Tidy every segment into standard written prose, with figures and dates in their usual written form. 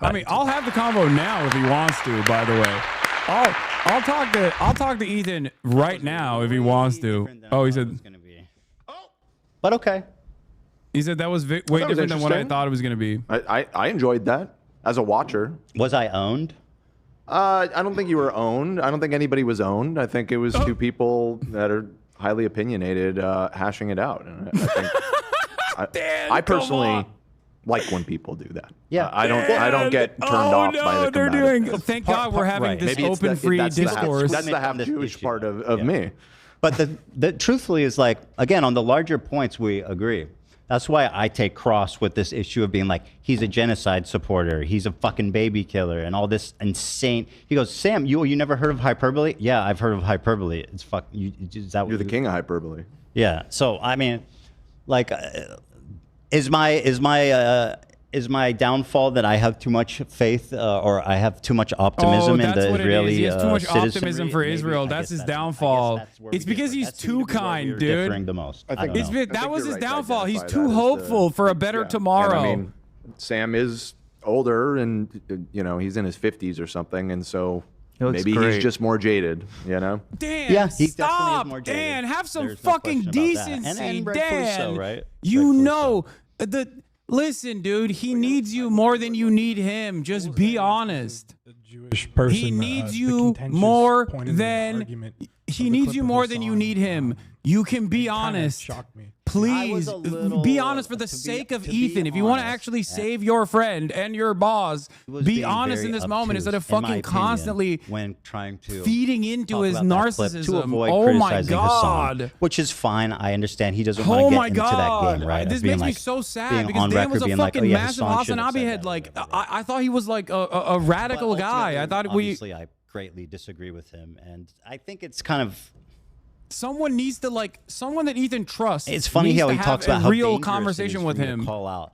I mean, I'll have the convo now if he wants to. By the way, I'll talk to Ethan right now if he wants to. Oh, he said. But okay. He said that was way different than what I thought it was going to be. I enjoyed that as a watcher. Was I owned? I don't think you were owned. I don't think anybody was owned. I think it was two people that are highly opinionated hashing it out. And I think I personally like when people do that. Yeah, I don't get turned off by the they're doing. Thank God we're having this open, free discourse. That's the half Jewish part of me. But the truthfully is like, again, on the larger points, we agree. That's why I take cross with this issue of being like, he's a genocide supporter, he's a fucking baby killer, and all this insane. He goes, Sam, you never heard of hyperbole? Yeah, I've heard of hyperbole. It's fuck. You're the king of hyperbole. Yeah. So I mean, like, is my downfall that I have too much faith or I have too much optimism in the Israeli He has too much optimism for Israel. That's his downfall. It's because he's too kind, dude. The most. That was his downfall. He's too hopeful for a better tomorrow. And I mean, Sam is older, and he's in his 50s or something, and so maybe he's just more jaded. Dan, yeah, he stop, more Dan. Have some There's no fucking decency, and Dan. So, right? Listen, dude, he needs you more than you need him. Just be honest. Jewish person, he needs you more than you need him. You can be honest. Please be honest for the sake of Ethan. If you want to actually save your friend and your boss, be honest in this moment instead of fucking constantly when trying to feeding into his narcissism. To avoid oh my criticizing God. Hassan, which is fine. I understand he doesn't want to get into that game, right? This makes me so sad because Dan was a fucking massive Hasan head. Like I thought he was like a radical guy. I thought obviously I greatly disagree with him, and I think it's kind of. Someone needs to someone that Ethan trusts. It's funny how he talks about how real conversation with him. Call out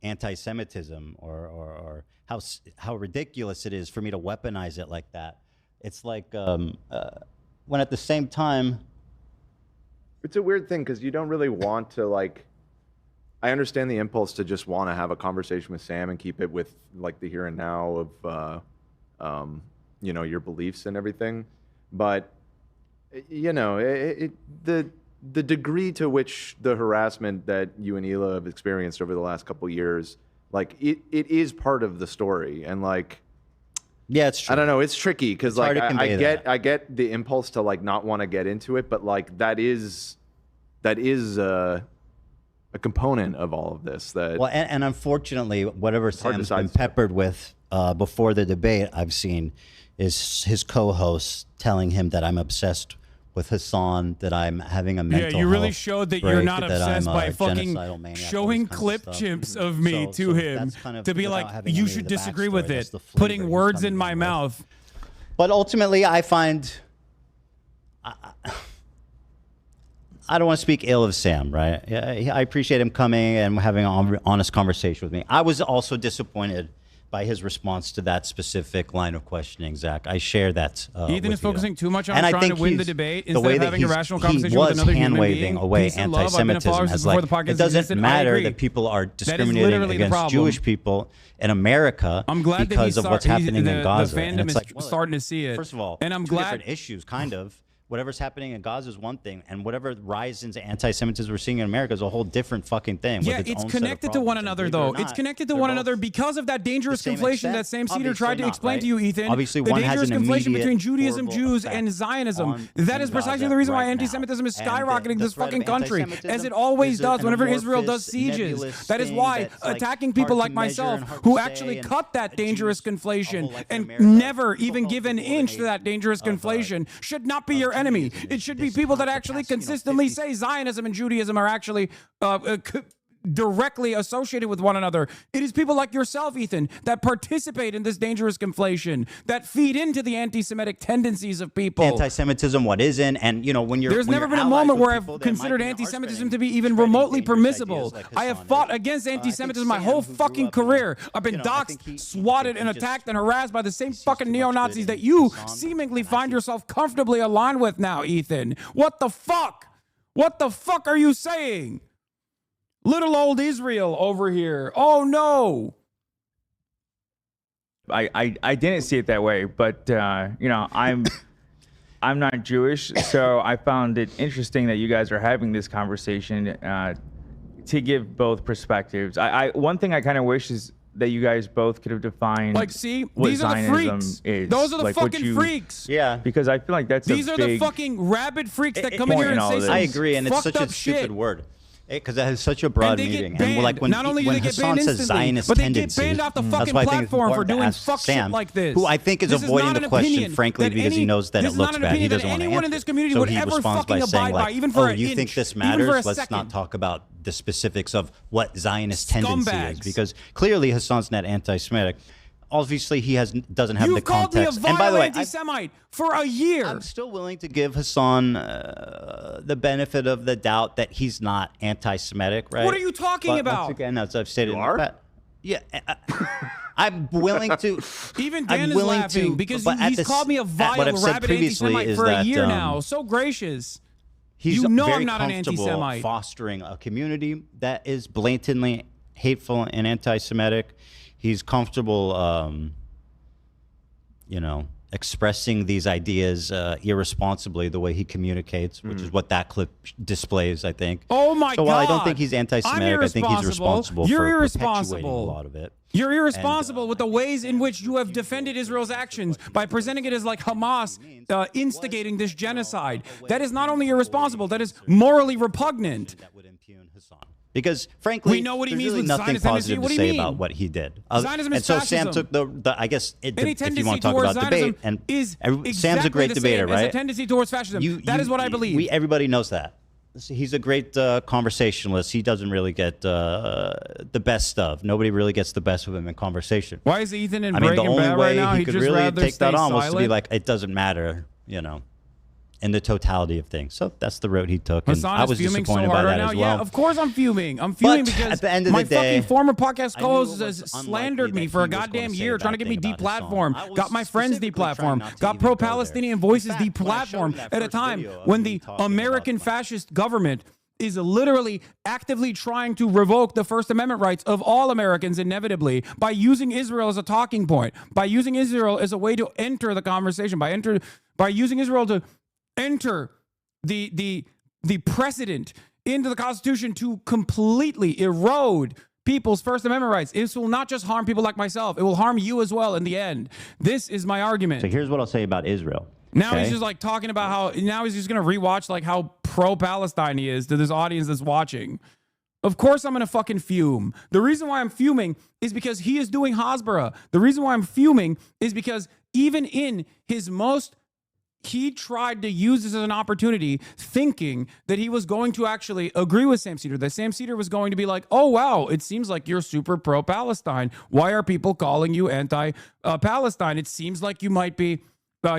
anti-Semitism or how ridiculous it is for me to weaponize it like that. It's like when at the same time, it's a weird thing because you don't really want to I understand the impulse to just want to have a conversation with Sam and keep it with the here and now of your beliefs and everything, but. The degree to which the harassment that you and Hila have experienced over the last couple of years, it is part of the story, and yeah, it's true. I don't know, it's tricky because I get the impulse to not want to get into it, but that is a component of all of this. And unfortunately, whatever Sam's been peppered with before the debate, I've seen is his co-host telling him that I'm obsessed with Hasan, that I'm having a mental you really health showed that break, you're not that obsessed I'm by fucking showing clip chimps of me to him to be you should disagree with it, putting words in my mouth. But ultimately, I find I don't want to speak ill of Sam, right? I appreciate him coming and having an honest conversation with me. I was also disappointed by his response to that specific line of questioning, Zach. I share that. Ethan is focusing too much on trying to win the debate instead of having a rational conversation with another human being. He was hand-waving away anti-Semitism as it doesn't matter that people are discriminating against Jewish people in America because of what's happening in Gaza. The fandom is starting to see it. First of all, and I'm glad different issues, kind of. Whatever's happening in Gaza is one thing, and whatever rise into anti-Semitism we're seeing in America is a whole different fucking thing. Yeah, it's connected to one another, though. It's connected to one another because of that dangerous conflation that Sam Cedar tried to explain to you, Ethan. Obviously, the one has dangerous an conflation between immediate Judaism, Jews, and Zionism. That is precisely the reason why anti-Semitism is skyrocketing this fucking country, as it always does whenever Israel does sieges. That is why attacking people like myself, who actually cut that dangerous conflation and never even give an inch to that dangerous conflation, should not be your enemy. It should be people that actually consistently say Zionism and Judaism are actually directly associated with one another. It is people like yourself, Ethan, that participate in this dangerous conflation, that feed into the anti-Semitic tendencies of people. Anti-Semitism, what isn't, and when you're there's never been a moment where I've considered anti-Semitism to be even remotely permissible. I have fought against anti-Semitism my whole fucking career. I've been doxxed, swatted, and attacked and harassed by the same fucking neo-Nazis that you seemingly find yourself comfortably aligned with now, Ethan. What the fuck? What the fuck are you saying? Little old Israel over here. Oh no. I didn't see it that way, but you know, I'm not Jewish, so I found it interesting that you guys are having this conversation to give both perspectives. One thing I kind of wish is that you guys both could have defined like, see, what these are the Zionism freaks. is. Those are the like, what fucking you- freaks. Yeah. Because I feel like that's These a are big, the fucking rabid freaks that come in here and point in say all some I agree, and it's fucked such a up stupid shit. word. Because it has such a broad they get meaning. banned. And like when, Not only do when they get Hassan banned says instantly, Zionist but they get tendencies, banned off the that's fucking why I think it's platform for important to doing ask fuck Sam, shit like this. who I think is This avoiding not the an question, opinion frankly, that because he knows that this it is not looks an bad. He opinion that doesn't want to anyone answer. in this community So would he ever responds fucking by abide saying, by, like, even for oh, an you inch, think this even for matters? a Let's second. not talk about the specifics of what Zionist tendency Scumbags. is, because clearly Hassan's not anti-Semitic. Obviously, he doesn't have the You've called me a context. And by vile the way, anti-Semite for a year. I'm still willing to give Hassan the benefit of the doubt that he's not anti-Semitic, right? What are you talking But about? Once again, as I've stated, You are? yeah, I'm willing to. Even I'm Dan is willing laughing to, because but at he's this- called me a at vile, what I've said rabid previously anti-Semite is for a that, year now. So gracious. He's You know very I'm not an comfortable anti-Semite. fostering a community that is blatantly hateful and anti-Semitic. He's comfortable, you know, expressing these ideas irresponsibly the way he communicates, which is what that clip displays, I think. Oh my So while I don't God. think he's I'm anti-Semitic, I think he's responsible You're for irresponsible. perpetuating a lot of it. You're irresponsible with the ways in which you have defended Israel's actions by presenting it as like Hamas instigating this genocide. That is not only irresponsible, that is morally repugnant. That would impugn Hasan. Because frankly, We know what he there's means really with nothing Zionist tendency. positive What to do you say mean? about what he did. Zionism And is so Sam fascism. took the I guess Any if you tendency want to talk towards about Zionism debate, and is Sam's exactly a great the debater, same as right? a tendency towards fascism. That is what I believe. Everybody knows that. He's a great conversationalist. He doesn't really get the best of. Nobody really gets the best of him in conversation. Why is Ethan in I mean, the Breaking only Bad way right now? he He'd could just really rather take that stay on was to be silent? like, it doesn't matter, you know, in the totality of things. So that's the road he took. And Hassan I is was fuming so disappointed by hard right that now. as well. Yeah, of course I'm fuming. I'm fuming But because at the end of my the day, fucking former podcast I knew it co-host was has unlikely slandered me that for a he was gonna goddamn say year, a trying to bad get me thing about Hassan. deplatformed. I was Got my friends specifically trying deplatformed. not to Got even go there. pro-Palestinian In voices fact, when I showed him deplatformed that at a first time video of when me the talking American about fascist government is literally actively trying to revoke the First Amendment rights of all Americans inevitably by using Israel as a talking point, by using Israel as a way to enter the conversation, by using Israel to enter the precedent into the Constitution to completely erode people's First Amendment rights. This will not just harm people like myself. It will harm you as well in the end. This is my argument. So here's what I'll say about Israel. Now he's just like talking about how now he's just going to rewatch like how pro-Palestine he is to this audience that's watching. Of course I'm going to fucking fume. The reason why I'm fuming is because he is doing Hasbara. The reason why I'm fuming is because even in his most he tried to use this as an opportunity, thinking that he was going to actually agree with Sam Cedar, that Sam Cedar was going to be like, oh, wow, it seems like you're super pro-Palestine. Why are people calling you anti-Palestine? It seems like you might be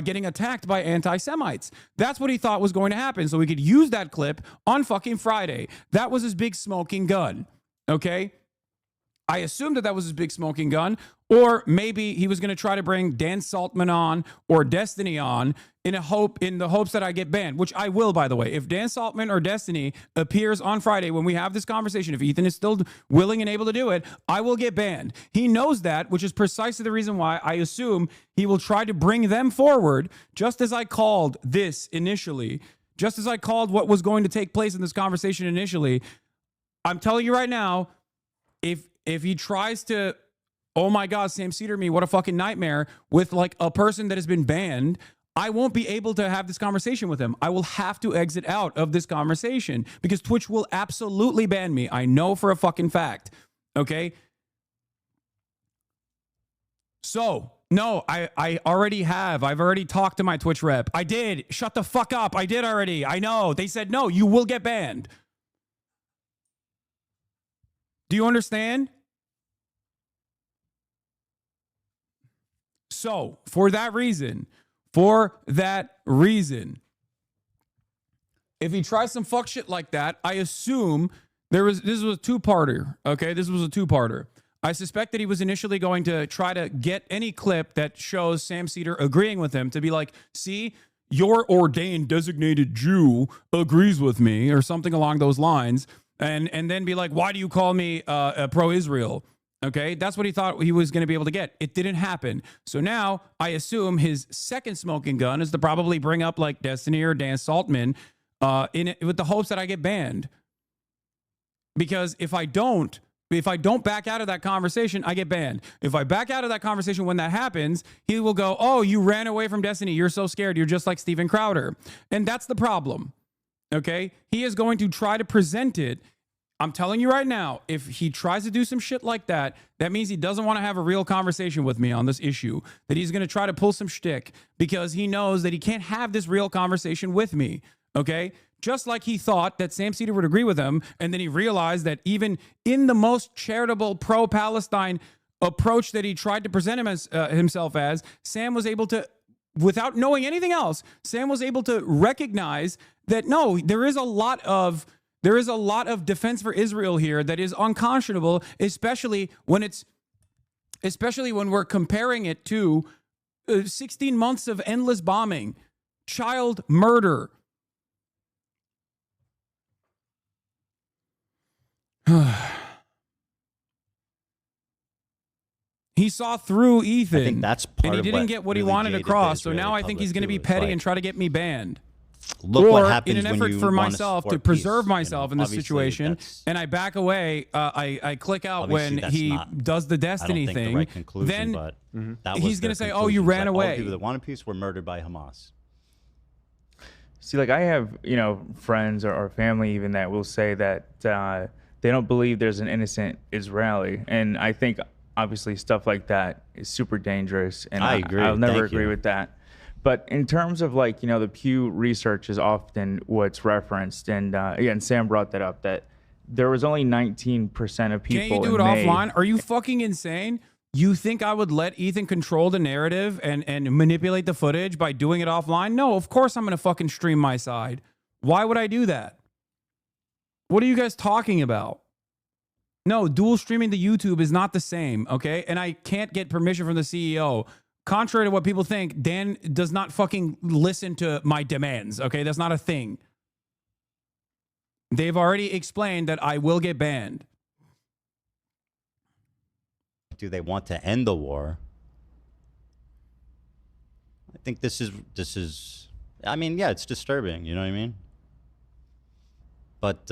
getting attacked by anti-Semites. That's what he thought was going to happen, so he could use that clip on fucking Friday. That was his big smoking gun, okay? I assumed that was his big smoking gun, or maybe he was going to try to bring Dan Saltman on or Destiny on in the hopes that I get banned, which I will, by the way. If Dan Saltman or Destiny appears on Friday when we have this conversation, if Ethan is still willing and able to do it, I will get banned. He knows that, which is precisely the reason why I assume he will try to bring them forward, just as I called this initially, just as I called what was going to take place in this conversation initially. I'm telling you right now, if he tries to, oh my God, Sam Cedar me, what a fucking nightmare, with like a person that has been banned, I won't be able to have this conversation with him. I will have to exit out of this conversation because Twitch will absolutely ban me. I know for a fucking fact. Okay? So, no, I already have. I've already talked to my Twitch rep. I did. Shut the fuck up. I did already. I know. They said, no, you will get banned. Do you understand? So, for that reason, if he tries some fuck shit like that, I assume this was a two-parter, okay? This was a two-parter. I suspect that he was initially going to try to get any clip that shows Sam Cedar agreeing with him to be like, see, your ordained designated Jew agrees with me, or something along those lines, and then be like, why do you call me pro-Israel? Okay, that's what he thought he was going to be able to get. It didn't happen. So now I assume his second smoking gun is to probably bring up like Destiny or Dan Saltman in it, with the hopes that I get banned. Because if I don't back out of that conversation, I get banned. If I back out of that conversation when that happens, he will go, "Oh, you ran away from Destiny. You're so scared. You're just like Steven Crowder." And that's the problem. Okay, he is going to try to present it. I'm telling you right now, if he tries to do some shit like that, that means he doesn't want to have a real conversation with me on this issue, that he's going to try to pull some shtick because he knows that he can't have this real conversation with me, okay? Just like he thought that Sam Cedar would agree with him, and then he realized that even in the most charitable pro-Palestine approach that he tried to present himself as, Sam was able to, without knowing anything else, Sam was able to recognize that, no, there is a lot of defense for Israel here that is unconscionable, especially when we're comparing it to 16 months of endless bombing, child murder. He saw through Ethan, I think that's part and he of didn't what get what he really wanted jaded across. the So now Israeli I think he's public going to be too. It's petty like, and try to get me banned. Look Or what happens in an when effort you for wanna myself to support preserve peace, myself in this Obviously, situation, that's- and I back away, I click out obviously when that's he not- does the I Destiny don't think thing, the right conclusion, then but that was he's their gonna say, "Oh, you conclusion. It's ran like, away." All the people that wanted peace were murdered by Hamas. See, like I have, friends or family even that will say that they don't believe there's an innocent Israeli, and I think obviously stuff like that is super dangerous, and I agree. I'll never Thank agree you. with that. But in terms of like the Pew research is often what's referenced, and again, Sam brought that up that there was only 19% of people. Can't you do it in May. offline? Are you fucking insane? You think I would let Ethan control the narrative and manipulate the footage by doing it offline? No, of course I'm going to fucking stream my side. Why would I do that? What are you guys talking about? No, dual streaming to YouTube is not the same, okay? And I can't get permission from the CEO. Contrary to what people think, Dan does not fucking listen to my demands, okay? That's not a thing. They've already explained that I will get banned. Do they want to end the war? I think this is. I mean, yeah, it's disturbing. You know what I mean? But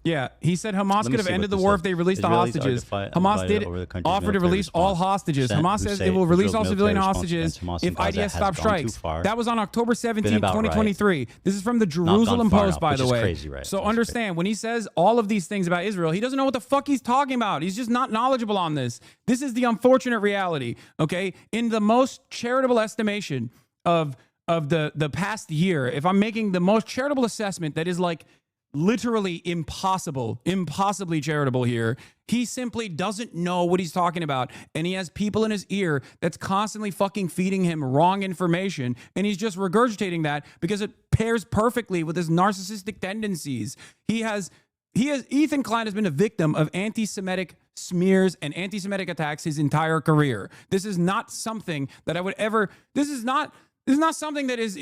Yeah, he said Hamas me could have see ended what the this war says. if they released the Israelis are hostages. divided Hamas did over the country's offer to military release all response. hostages. Sent Hamas who says say it will release Israel's all military civilian response hostages against Hamas if in Gaza IDS has stops gone too strikes. far. That was on October 17th, about right. 2023. This is from the gone Jerusalem far Post, enough, by which the is way. crazy, right? So That's understand, when he says all of these things about Israel, he doesn't know what the fuck he's talking about. He's just not knowledgeable on this. This is the unfortunate reality, okay? In the most charitable estimation of the past year, if I'm making the most charitable assessment that is like literally impossibly charitable here, he simply doesn't know what he's talking about, and he has people in his ear that's constantly fucking feeding him wrong information, and he's just regurgitating that because it pairs perfectly with his narcissistic tendencies. Ethan Klein has been a victim of anti-Semitic smears and anti-Semitic attacks his entire career. This is not something that I would ever. This is not something that is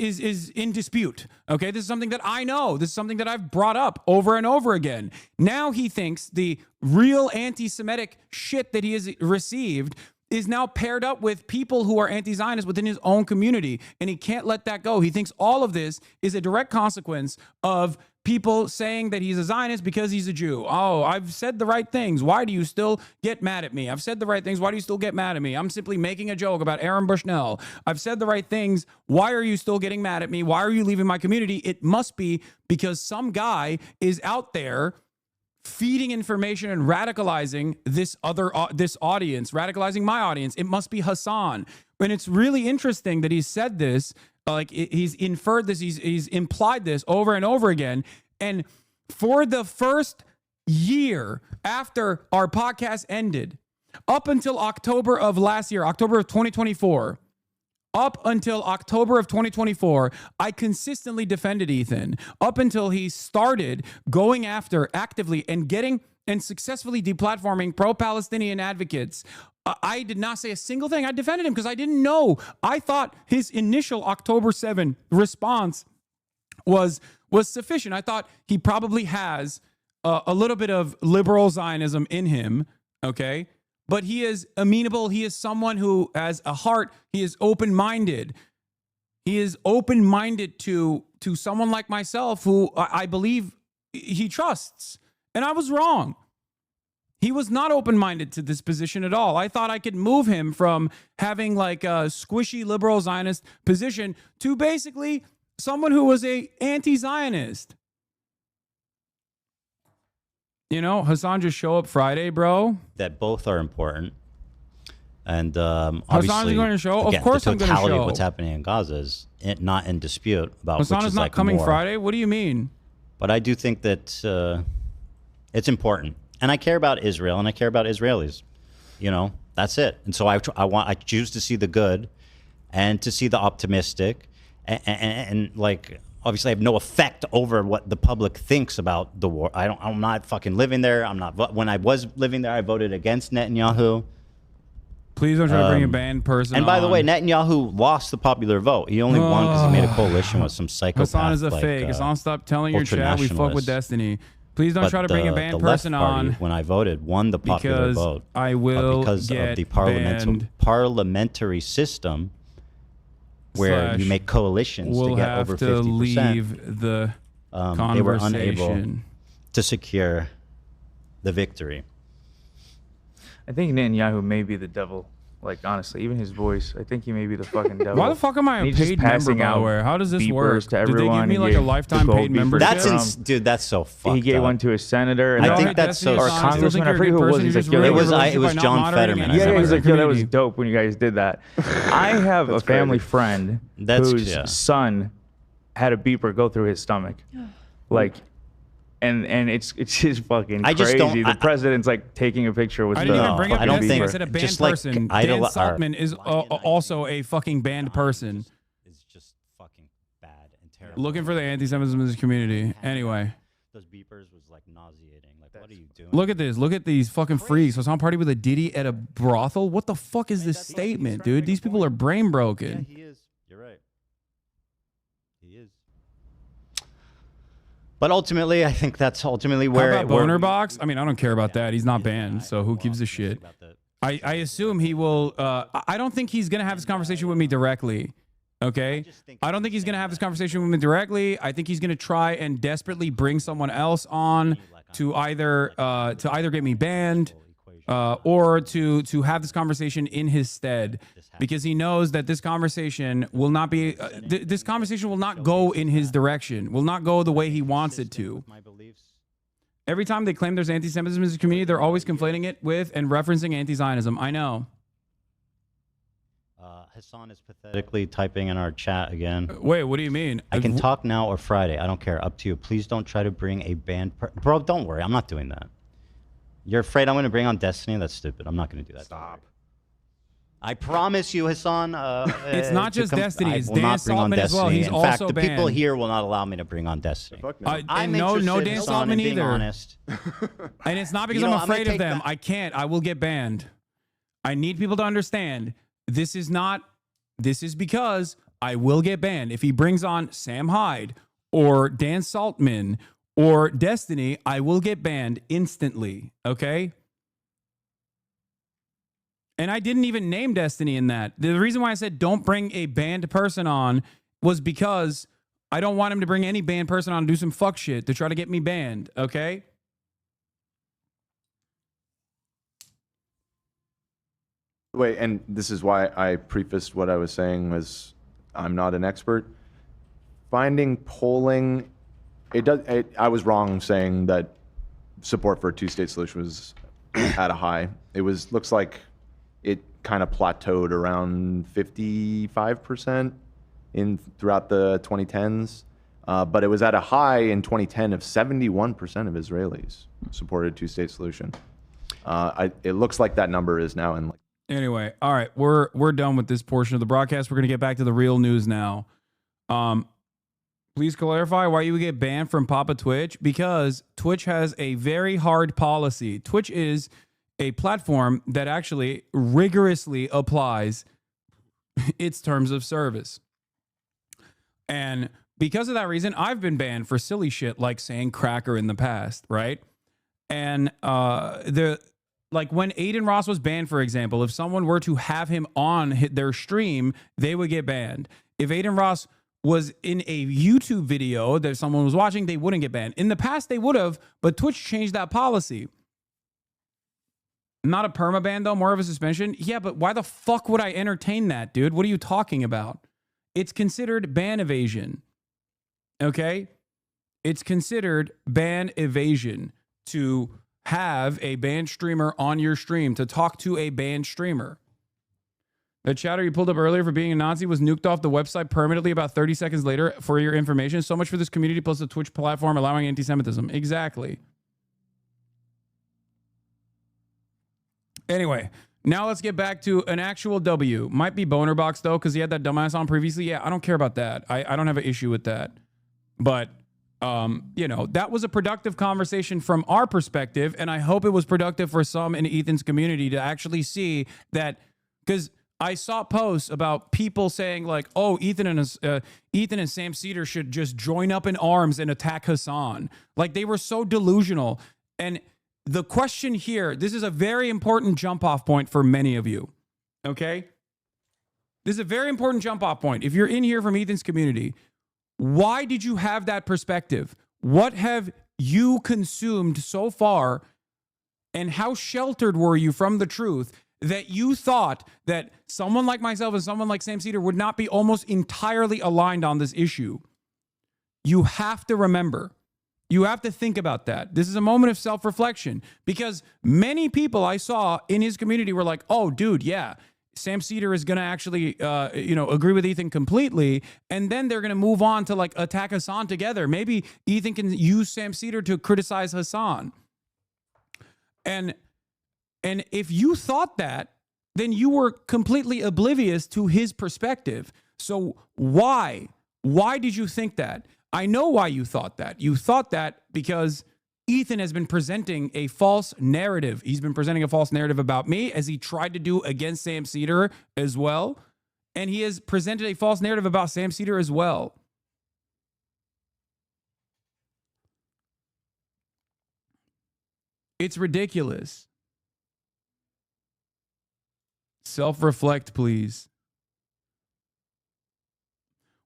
in dispute, okay? This is something that I know. This is something that I've brought up over and over again. Now he thinks the real anti-Semitic shit that he has received is now paired up with people who are anti-Zionist within his own community, and he can't let that go. He thinks all of this is a direct consequence of people saying that he's a Zionist because he's a Jew. Oh, I've said the right things. Why do you still get mad at me? I've said the right things. Why do you still get mad at me? I'm simply making a joke about Aaron Bushnell. I've said the right things. Why are you still getting mad at me? Why are you leaving my community? It must be because some guy is out there feeding information and radicalizing this audience, radicalizing my audience. It must be Hasan. And it's really interesting that he said this. He's inferred this, he's implied this over and over again. And for the first year after our podcast ended, up until October of last year, October of 2024, up until October of 2024, I consistently defended Ethan up until he started going after actively and getting and successfully deplatforming pro-Palestinian advocates. I did not say a single thing. I defended him because I didn't know. I thought his initial October 7 response was sufficient. I thought he probably has a little bit of liberal Zionism in him, okay? but he is amenable. He is someone who has a heart. He is open-minded. He is open-minded to someone like myself who I believe he trusts. And I was wrong. He was not open-minded to this position at all. I thought I could move him from having like a squishy liberal Zionist position to basically someone who was a anti-Zionist. You know, Hasan, just show up Friday, bro. That both are important. And obviously, Hasan is going to show. Again, of course, the I'm going to totality show. of what's happening in Gaza is not in dispute. About Hasan which is not like coming more. Friday. What do you mean? But I do think that it's important, and I care about Israel, and I care about Israelis. You know, that's it. And so I choose to see the good, and to see the optimistic, and like obviously I have no effect over what the public thinks about the war. I'm not fucking living there. I'm not. When I was living there, I voted against Netanyahu. Please don't try to bring a banned person. And by the way, Netanyahu lost the popular vote. He only won because he made a coalition with some psychopath. Hasan is a fake. Hasan, stop telling your chat we fuck with Destiny. Please don't try to bring a banned person on. When I voted, won the popular vote. I will because get of the banned. parliamentary system where you make coalitions to get over 50%. We'll have to leave the conversation. They were unable to secure the victory. I think Netanyahu may be the devil. Like, honestly, even his voice, I think he may be the fucking devil. Why the fuck am I a paid member, by the way? How does this work? Did they give me like a lifetime paid membership? Dude, that's so fucked up. He gave one to a senator. And I think that's so or a congressman. I forget who it was. He's like, it was John Fetterman. Yeah, he's like, yo, that was dope when you guys did that. I have a family friend whose son had a beeper go through his stomach. Like, and it's just fucking crazy. The president's like taking a picture with. I didn't even bring up think I said a banned person. Dan Saltman is also a fucking banned person. It's just fucking bad and terrible. Looking for the anti-Semitism in this community. Anyway. Those beepers was like nauseating. Like, what are you doing? Look at this. Look at these fucking freaks. Was on party with a Diddy at a brothel. What the fuck is this statement, dude? These people are brain broken. Yeah, he is. You're right. He is. But ultimately, I think that's ultimately where. How about Boner Box? I mean, I don't care about that. He's not banned, so who gives a shit? I assume he will. I don't think he's gonna have this conversation with me directly. Okay, I don't think he's gonna have this conversation with me directly. I think he's gonna try and desperately bring someone else on to either get me banned, or to have this conversation in his stead, because he knows that this conversation will not be this conversation will not go in his direction, will not go the way he wants it to. Every time they claim there's anti-Semitism in this community, they're always conflating it with and referencing anti-Zionism. I know. Hasan is pathetically typing in our chat again. Wait, what do you mean? I can talk now or Friday. I don't care. Up to you. Please don't try to bring a banned bro, don't worry. I'm not doing that. You're afraid I'm going to bring on Destiny? That's stupid. I'm not going to do that. Stop. I promise you, Hasan. It's not just Destiny. It's Dan Saltman as well. He's in also fact, the banned. People here will not allow me to bring on Destiny. And no Dan Saltman either. Honest. And it's not because I'm afraid of them. I can't. I will get banned. I need people to understand. This is because I will get banned. If he brings on Sam Hyde or Dan Saltman or Destiny, I will get banned instantly. Okay? And I didn't even name Destiny in that. The reason why I said don't bring a banned person on was because I don't want him to bring any banned person on and do some fuck shit to try to get me banned. Okay? Wait, and this is why I prefaced what I was saying was I'm not an expert. Finding polling, I was wrong saying that support for a two-state solution was at a high. It looks like it kind of plateaued around 55% throughout the 2010s, but it was at a high in 2010 of 71% of Israelis supported a two-state solution. It looks like that number is now in like. Anyway, all right, we're done with this portion of the broadcast. We're going to get back to the real news now. Please clarify why you would get banned from Papa Twitch. Because Twitch has a very hard policy. Twitch is a platform that actually rigorously applies its terms of service. And because of that reason, I've been banned for silly shit like saying cracker in the past, right? And like when Aiden Ross was banned, for example, if someone were to have him on their stream, they would get banned. If Aiden Ross was in a YouTube video that someone was watching, they wouldn't get banned. In the past, they would have, but Twitch changed that policy. Not a permaban, though, more of a suspension. Yeah, but why the fuck would I entertain that, dude? What are you talking about? It's considered ban evasion. Okay? It's considered ban evasion to have a banned streamer on your stream, to talk to a banned streamer. The chatter you pulled up earlier for being a Nazi was nuked off the website permanently about 30 seconds later for your information. So much for this community plus the Twitch platform allowing anti-Semitism. Exactly. Anyway, now let's get back to an actual W. Might be Boner Box, though, because he had that dumbass on previously. Yeah, I don't care about that. I don't have an issue with that. But, you know, that was a productive conversation from our perspective, and I hope it was productive for some in Ethan's community to actually see that, because I saw posts about people saying, like, oh, Ethan and Sam Cedar should just join up in arms and attack Hasan. Like, they were so delusional. And the question here, this is a very important jump-off point for many of you, okay? This is a very important jump-off point. If you're in here from Ethan's community, why did you have that perspective? What have you consumed so far, and how sheltered were you from the truth that you thought that someone like myself and someone like Sam Cedar would not be almost entirely aligned on this issue? You have to remember. You have to think about that. This is a moment of self-reflection, because many people I saw in his community were like, oh, dude, yeah, Sam Cedar is going to actually, agree with Ethan completely. And then they're going to move on to like attack Hasan together. Maybe Ethan can use Sam Cedar to criticize Hasan. And if you thought that, then you were completely oblivious to his perspective. So why? Why did you think that? I know why you thought that. You thought that because Ethan has been presenting a false narrative. He's been presenting a false narrative about me, as he tried to do against Sam Cedar as well. And he has presented a false narrative about Sam Cedar as well. It's ridiculous. Self-reflect, please.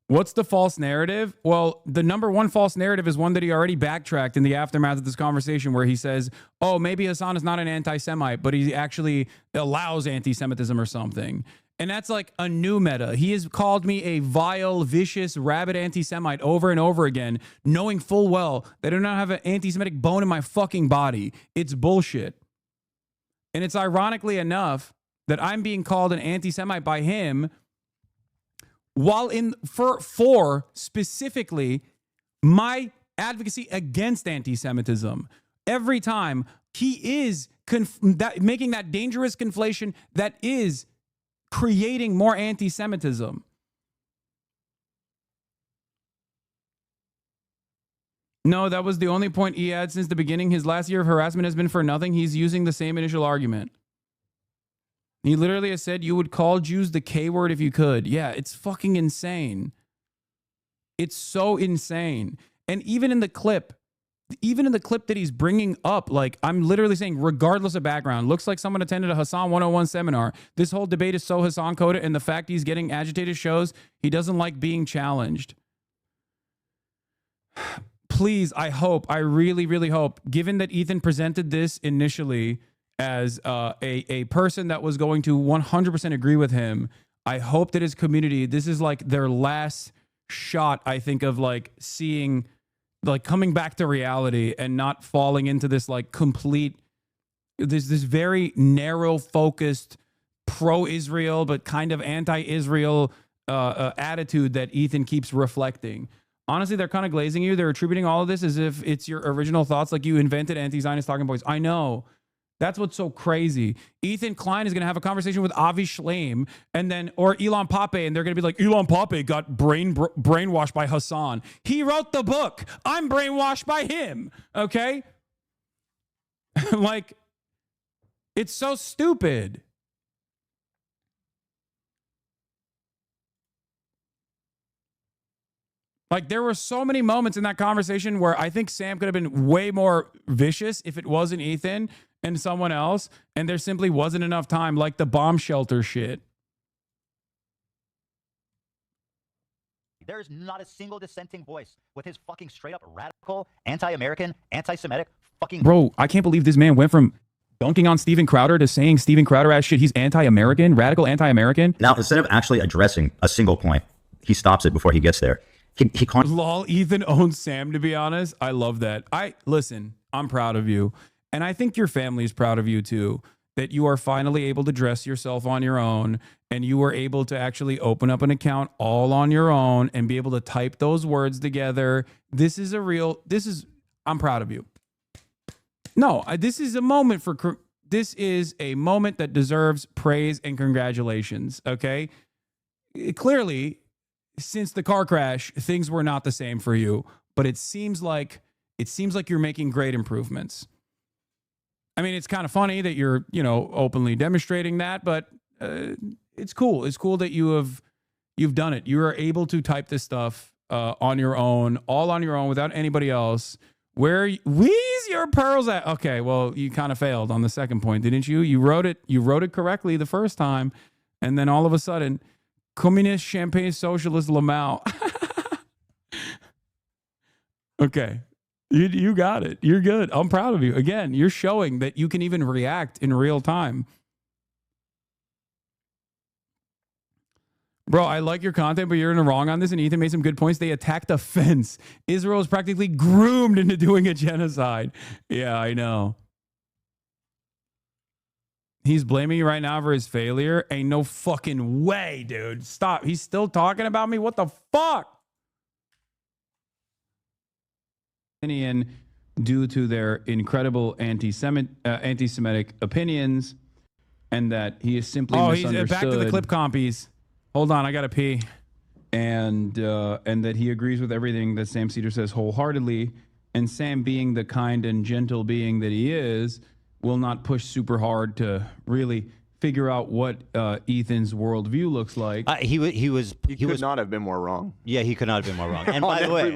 What's the false narrative? Well, the number one false narrative is one that he already backtracked in the aftermath of this conversation, where he says, oh, maybe Hasan is not an anti-Semite, but he actually allows anti-Semitism or something. And that's like a new meta. He has called me a vile, vicious, rabid anti-Semite over and over again, knowing full well that I do not have an anti-Semitic bone in my fucking body. It's bullshit. And it's ironically enough that I'm being called an anti-Semite by him, while for specifically my advocacy against anti-Semitism. Every time he is making that dangerous conflation that is creating more anti-Semitism. No, that was the only point he had since the beginning. His last year of harassment has been for nothing. He's using the same initial argument. He literally has said you would call Jews the K word if you could. Yeah, it's fucking insane. It's so insane. And even in the clip that he's bringing up, like, I'm literally saying, regardless of background, looks like someone attended a Hasan 101 seminar. This whole debate is so Hasan coded, and the fact he's getting agitated shows he doesn't like being challenged. Please, I really, really hope, given that Ethan presented this initially as a person that was going to 100% agree with him, I hope that his community, this is like their last shot, I think, of like seeing, like, coming back to reality and not falling into this like complete, this very narrow focused pro-Israel but kind of anti-Israel attitude that Ethan keeps reflecting. Honestly, they're kind of glazing you. They're attributing all of this as if it's your original thoughts, like you invented anti-Zionist talking points. I know. That's what's so crazy. Ethan Klein is going to have a conversation with Avi Shleim or Elon Pape, and they're going to be like, Elon Pape got brainwashed by Hasan. He wrote the book. I'm brainwashed by him. Okay? Like, it's so stupid. Like, there were so many moments in that conversation where I think Sam could have been way more vicious if it wasn't Ethan. and someone else, and there simply wasn't enough time, like the bomb shelter shit. There's not a single dissenting voice with his fucking straight up radical, anti-American, anti-Semitic fucking... Bro, I can't believe this man went from dunking on Steven Crowder to saying Steven Crowder ass shit. He's anti-American, radical anti-American. Now, instead of actually addressing a single point, he stops it before he gets there. He can't... Lol, Ethan owns Sam, to be honest. I love that. Listen, I'm proud of you. And I think your family is proud of you too, that you are finally able to dress yourself on your own, and you were able to actually open up an account all on your own and be able to type those words together. I'm proud of you. No, this is a moment that deserves praise and congratulations. Okay. Clearly, since the car crash, things were not the same for you, but it seems like you're making great improvements. I mean, it's kind of funny that you're, openly demonstrating that, but it's cool. It's cool that you've done it. You are able to type this stuff on your own, all on your own, without anybody else. Where's your pearls at? Okay, well, you kind of failed on the second point, didn't you? You wrote it correctly the first time, and then all of a sudden, communist, champagne, socialist, Lamau. Okay. You got it. You're good. I'm proud of you. Again, you're showing that you can even react in real time. Bro, I like your content, but you're in the wrong on this, and Ethan made some good points. They attacked a fence. Israel is practically groomed into doing a genocide. Yeah, I know. He's blaming you right now for his failure. Ain't no fucking way, dude. Stop. He's still talking about me? What the fuck? Due to their incredible anti-Semitic opinions, and that he is simply misunderstood. He's back to the clip compies. Hold on, I gotta pee. And that he agrees with everything that Sam Cedar says wholeheartedly. And Sam, being the kind and gentle being that he is, will not push super hard to really figure out what Ethan's worldview looks like. He could not have been more wrong. Yeah, he could not have been more wrong. And by the way,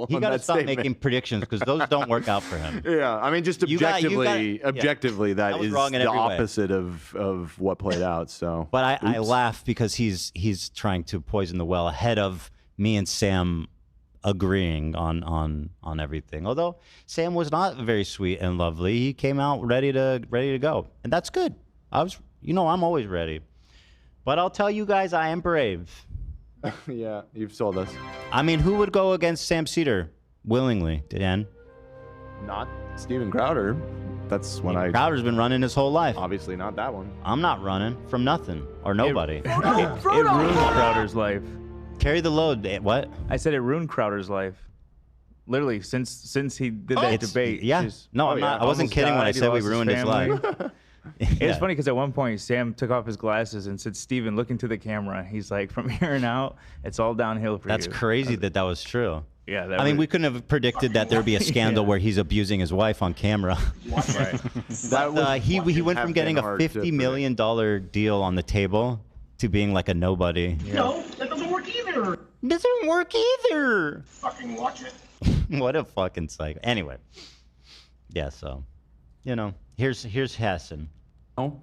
he got to stop making predictions, because those don't work out for him. Yeah, I mean, just objectively, that is the opposite of what played out. So, but I laugh because he's trying to poison the well ahead of me and Sam agreeing on everything. Although Sam was not very sweet and lovely, he came out ready to go, and that's good. I'm always ready. But I'll tell you guys, I am brave. Yeah, you've sold us. I mean, who would go against Sam Cedar willingly, Dan? Not Steven Crowder. That's when Crowder's been running his whole life. Obviously not that one. I'm not running from nothing or nobody. It ruined Crowder's life. Carry the load. What? I said it ruined Crowder's life. Literally, since he did that debate. Yeah. No, I'm not. I wasn't kidding when I said we ruined his life. It was funny because at one point Sam took off his glasses and said, "Steven, look into the camera." He's like, "From here on out, it's all downhill for you." That's crazy that was true. Yeah. I mean, we couldn't have predicted that there'd be a scandal where he's abusing his wife on camera. Right. But he went from getting a $50 million deal on the table to being like a nobody. Yeah. No, that doesn't work either. Doesn't work either. Fucking watch it. What a fucking psycho. Anyway. Yeah, so, here's Hasan. Oh,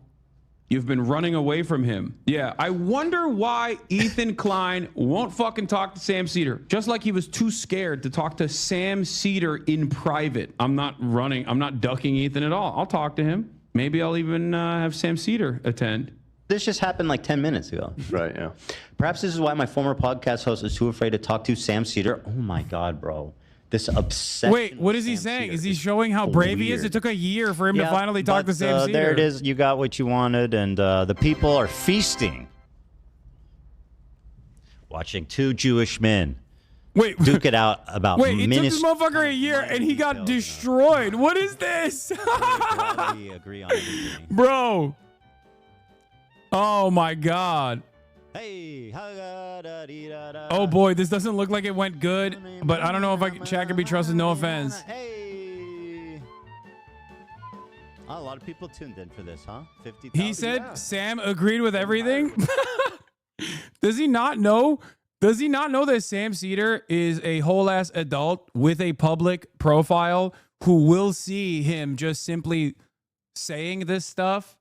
you've been running away from him. Yeah, I wonder why Ethan Klein won't fucking talk to Sam Cedar. Just like he was too scared to talk to Sam Cedar in private. I'm not ducking Ethan at all. I'll talk to him. Maybe I'll even have Sam Cedar attend. This just happened like 10 minutes ago. Right, yeah. Perhaps this is why my former podcast host is too afraid to talk to Sam Cedar. Oh my God, bro. This obsession. Wait, what is he saying? Is he showing how brave he is? It took a year for him to finally talk to Sam Cedar. There it is. You got what you wanted, and the people are feasting. Watching two Jewish men duke it out about it took this motherfucker a year, and he got destroyed. What is this? We agree on everything. Bro. Oh, my God. Hey. Oh boy, this doesn't look like it went good, but I don't know if chat can be trusted, no offense. Hey. A lot of people tuned in for this, huh? 50,000. He said Sam agreed with everything. Does he not know that Sam Cedar is a whole ass adult with a public profile who will see him just simply saying this stuff.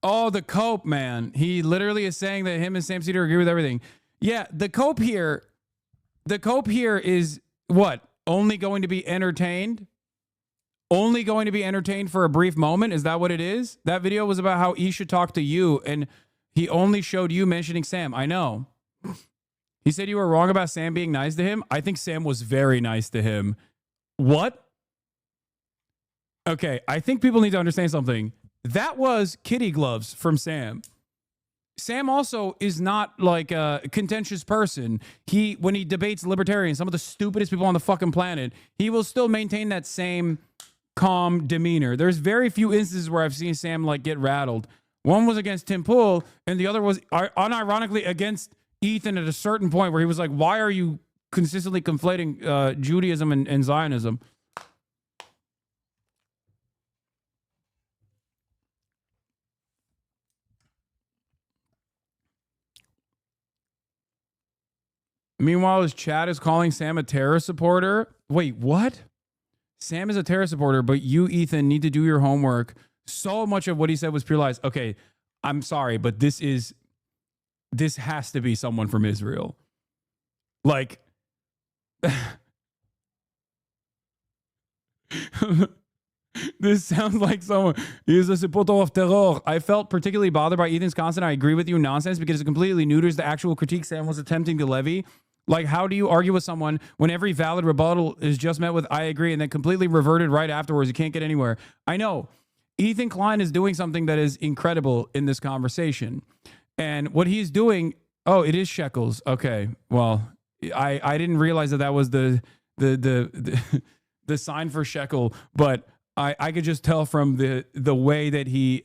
Oh, the cope, man. He literally is saying that him and Sam Cedar agree with everything. Yeah, the cope here is what? Only going to be entertained? Only going to be entertained for a brief moment? Is that what it is? That video was about how E should talk to you, and he only showed you mentioning Sam. I know. He said you were wrong about Sam being nice to him. I think Sam was very nice to him. What? Okay, I think people need to understand something. That was kitty gloves from Sam. Sam also is not like a contentious person. When he debates libertarians, some of the stupidest people on the fucking planet, he will still maintain that same calm demeanor. There's very few instances where I've seen Sam like get rattled. One was against Tim Pool, and the other was unironically against Ethan at a certain point where he was like, why are you consistently conflating Judaism and Zionism? Meanwhile, his chat is calling Sam a terror supporter. Wait, what? Sam is a terror supporter, but you, Ethan, need to do your homework. So much of what he said was pure lies. Okay, I'm sorry, but this has to be someone from Israel. Like, this sounds like someone. He is a supporter of terror. I felt particularly bothered by Ethan's constant "I agree with you" nonsense because it completely neuters the actual critique Sam was attempting to levy. Like, how do you argue with someone when every valid rebuttal is just met with "I agree" and then completely reverted right afterwards? You can't get anywhere. I know. Ethan Klein is doing something that is incredible in this conversation. And what he's doing, oh, it is shekels. Okay. Well, I didn't realize that was the sign for shekel, but I could just tell from the way that he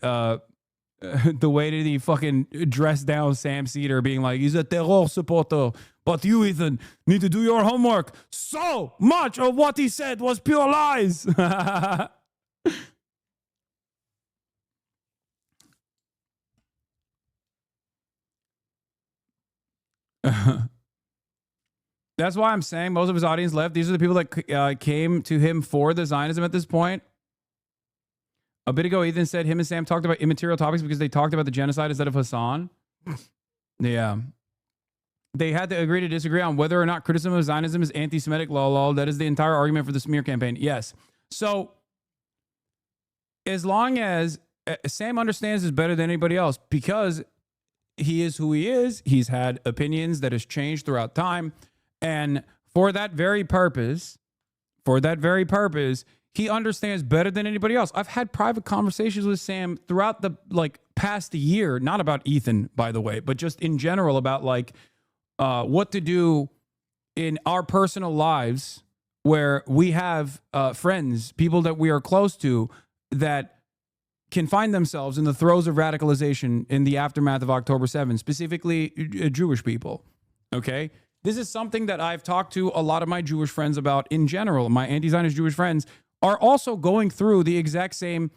fucking dressed down Sam Cedar, being like, he's a terror supporter. But you, Ethan, need to do your homework. So much of what he said was pure lies. That's why I'm saying most of his audience left. These are the people that came to him for the Zionism at this point. A bit ago, Ethan said him and Sam talked about immaterial topics because they talked about the genocide instead of Hasan. Yeah. They had to agree to disagree on whether or not criticism of Zionism is anti-Semitic. Lol. That is the entire argument for the smear campaign. Yes. So, as long as Sam understands this better than anybody else, because he is who he is, he's had opinions that has changed throughout time. And for that very purpose, he understands better than anybody else. I've had private conversations with Sam throughout the past year, not about Ethan, by the way, but just in general about what to do in our personal lives where we have friends, people that we are close to that can find themselves in the throes of radicalization in the aftermath of October 7th, specifically Jewish people. Okay? This is something that I've talked to a lot of my Jewish friends about in general. My anti-Zionist Jewish friends are also going through the exact same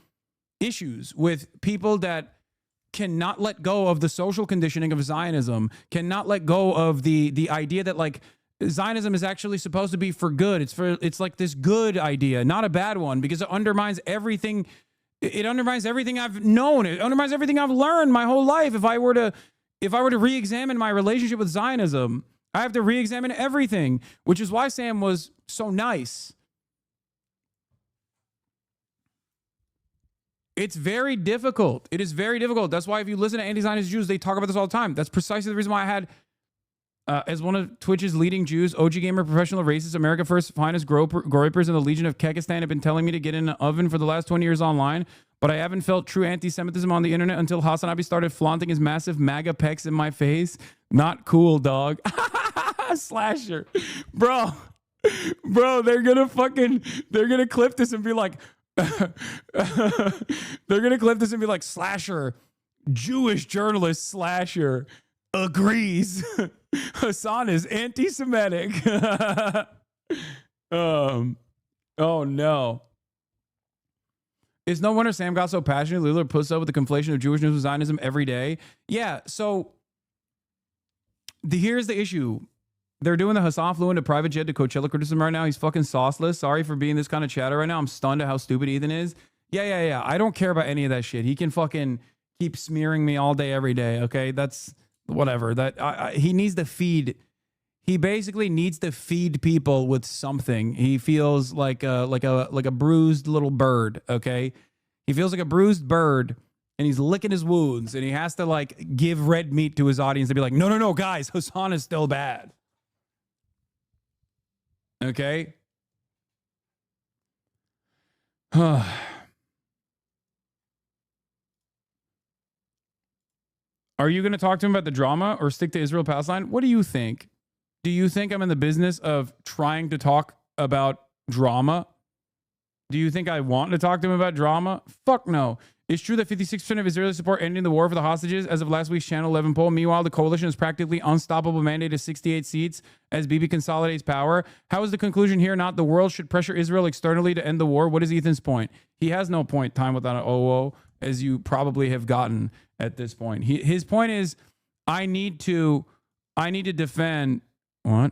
issues with people that cannot let go of the social conditioning of Zionism, cannot let go of the idea that Zionism is actually supposed to be for good. It's like this good idea, not a bad one, because it undermines everything. It undermines everything I've known. It undermines everything I've learned my whole life. If I were to re-examine my relationship with Zionism, I have to re-examine everything, which is why Sam was so nice. It's very difficult. It is very difficult. That's why if you listen to anti-Zionist Jews, they talk about this all the time. That's precisely the reason why I had, as one of Twitch's leading Jews, OG gamer, professional racist, America First, finest groypers in the Legion of Kekistan have been telling me to get in an oven for the last 20 years online, but I haven't felt true anti-Semitism on the internet until Hasan Abi started flaunting his massive MAGA pecs in my face. Not cool, dog. Slasher. Bro, they're gonna clip this and be like, Slasher, Jewish journalist Slasher agrees Hasan is anti-Semitic. Oh no. It's no wonder Sam got so passionate. Lillard puts up with the conflation of Jewishness with Zionism every day. Yeah, so here's the issue. They're doing the Hasan flew into private jet to Coachella criticism right now. He's fucking sauceless. Sorry for being this kind of chatter right now. I'm stunned at how stupid Ethan is. Yeah. I don't care about any of that shit. He can fucking keep smearing me all day, every day. Okay, that's whatever. He needs to feed. He basically needs to feed people with something. He feels like a bruised little bird. Okay, he feels like a bruised bird, and he's licking his wounds, and he has to like give red meat to his audience to be like, no, guys, Hasan is still bad. Okay. Are you going to talk to him about the drama or stick to Israel-Palestine? What do you think? Do you think I'm in the business of trying to talk about drama? Do you think I want to talk to him about drama? Fuck no. It's true that 56% of Israeli support ending the war for the hostages as of last week's Channel 11 poll. Meanwhile, the coalition is practically unstoppable mandate of 68 seats as Bibi consolidates power. How is the conclusion here not the world should pressure Israel externally to end the war? What is Ethan's point? He has no point, time without an OO, as you probably have gotten at this point. His point is, I need to defend... What?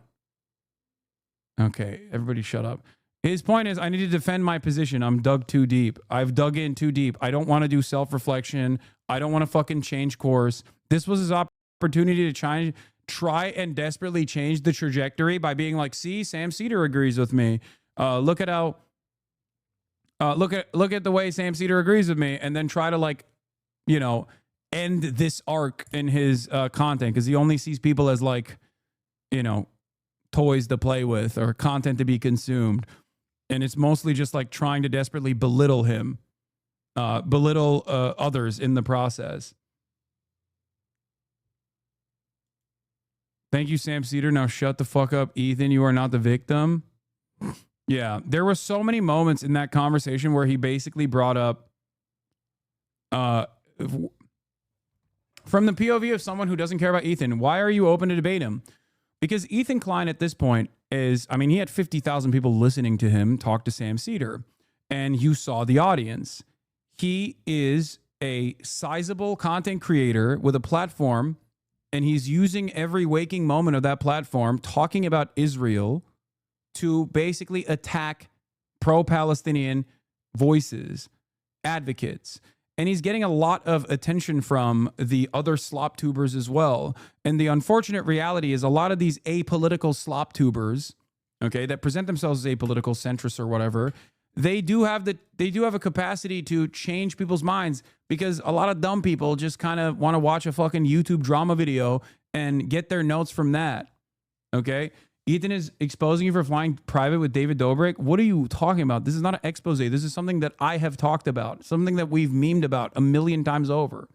Okay, everybody shut up. His point is, I need to defend my position. I'm dug too deep. I've dug in too deep. I don't want to do self-reflection. I don't want to fucking change course. This was his opportunity to try and desperately change the trajectory by being like, see, Sam Cedar agrees with me. Look at how... look at the way Sam Cedar agrees with me, and then try to like, you know, end this arc in his content, because he only sees people as like, you know, toys to play with or content to be consumed. And it's mostly just like trying to desperately belittle him, belittle others in the process. Thank you, Sam Cedar. Now shut the fuck up, Ethan. You are not the victim. Yeah, there were so many moments in that conversation where he basically brought up, from the POV of someone who doesn't care about Ethan, why are you open to debate him? Because Ethan Klein at this point is, I mean, he had 50,000 people listening to him talk to Sam Cedar, and you saw the audience. He is a sizable content creator with a platform, and he's using every waking moment of that platform talking about Israel to basically attack pro-Palestinian voices, advocates. And he's getting a lot of attention from the other slop tubers as well. And the unfortunate reality is a lot of these apolitical slop tubers, okay, that present themselves as apolitical centrists or whatever, they do have a capacity to change people's minds, because a lot of dumb people just kind of want to watch a fucking YouTube drama video and get their notes from that. Okay? Ethan is exposing you for flying private with David Dobrik. What are you talking about? This is not an expose. This is something that I have talked about, something that we've memed about 1,000,000 times over.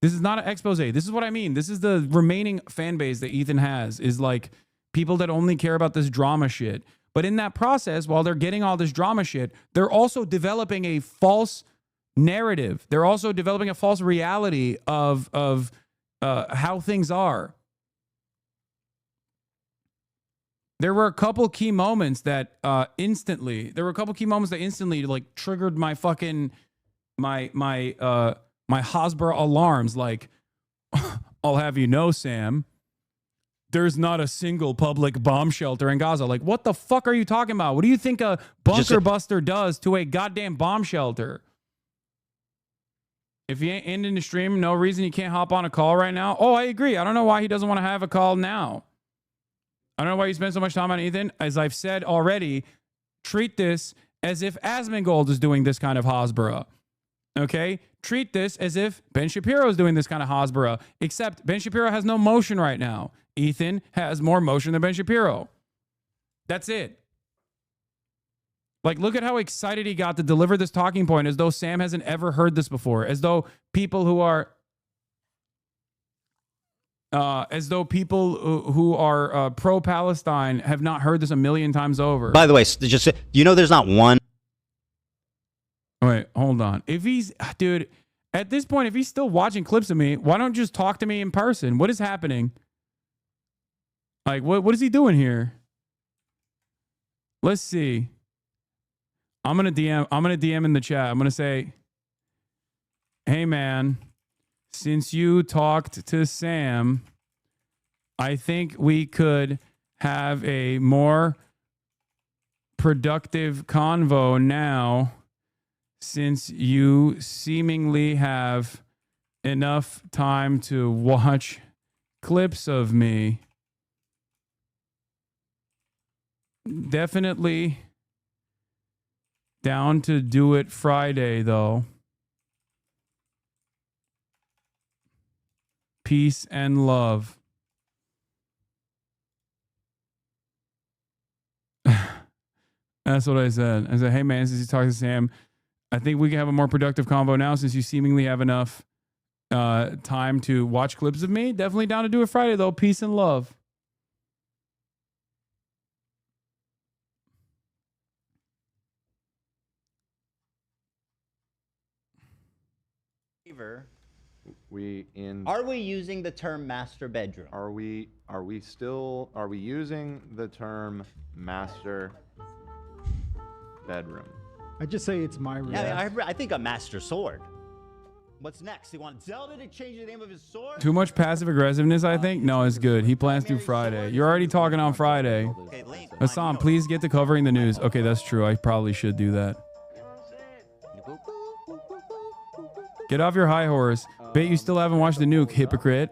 This is not an expose. This is what I mean. This is the remaining fan base that Ethan has, is like people that only care about this drama shit. But in that process, while they're getting all this drama shit, they're also developing a false narrative. They're also developing a false reality of how things are. There were a couple key moments that instantly like triggered my fucking my Hasbro alarms. Like, I'll have you know, Sam, there's not a single public bomb shelter in Gaza. Like, what the fuck are you talking about? What do you think a bunker buster does to a goddamn bomb shelter? If he ain't ending the stream, no reason he can't hop on a call right now. Oh, I agree. I don't know why he doesn't want to have a call now. I don't know why you spend so much time on Ethan. As I've said already, treat this as if Asmongold is doing this kind of Hasbara. Okay? Treat this as if Ben Shapiro is doing this kind of Hasbara. Except Ben Shapiro has no motion right now. Ethan has more motion than Ben Shapiro. That's it. Like, look at how excited he got to deliver this talking point, as though Sam hasn't ever heard this before. As though people who are... pro-Palestine have not heard this 1,000,000 times over. By the way, just you know, there's not one. Wait, hold on. If he's, dude, at this point, if he's still watching clips of me, why don't you just talk to me in person? What is happening? Like, what is he doing here? Let's see. I'm gonna DM in the chat. I'm gonna say, hey man, since you talked to Sam, I think we could have a more productive convo now, since you seemingly have enough time to watch clips of me. Definitely down to do it Friday, though. Peace and love. That's what I said. I said, hey, man, since you talked to Sam, I think we can have a more productive convo now, since you seemingly have enough time to watch clips of me. Definitely down to do it Friday, though. Peace and love. Are we using the term master bedroom? Are we using the term master bedroom? I just say it's my room. Yeah, I think a master sword. What's next? You want Zelda to change the name of his sword? Too much passive aggressiveness, I think? No, it's good. He plans to Friday. You're already talking on Friday. Hasan, please get to covering the news. Okay, that's true. I probably should do that. Get off your high horse. Bet you still haven't watched the nuke, hypocrite.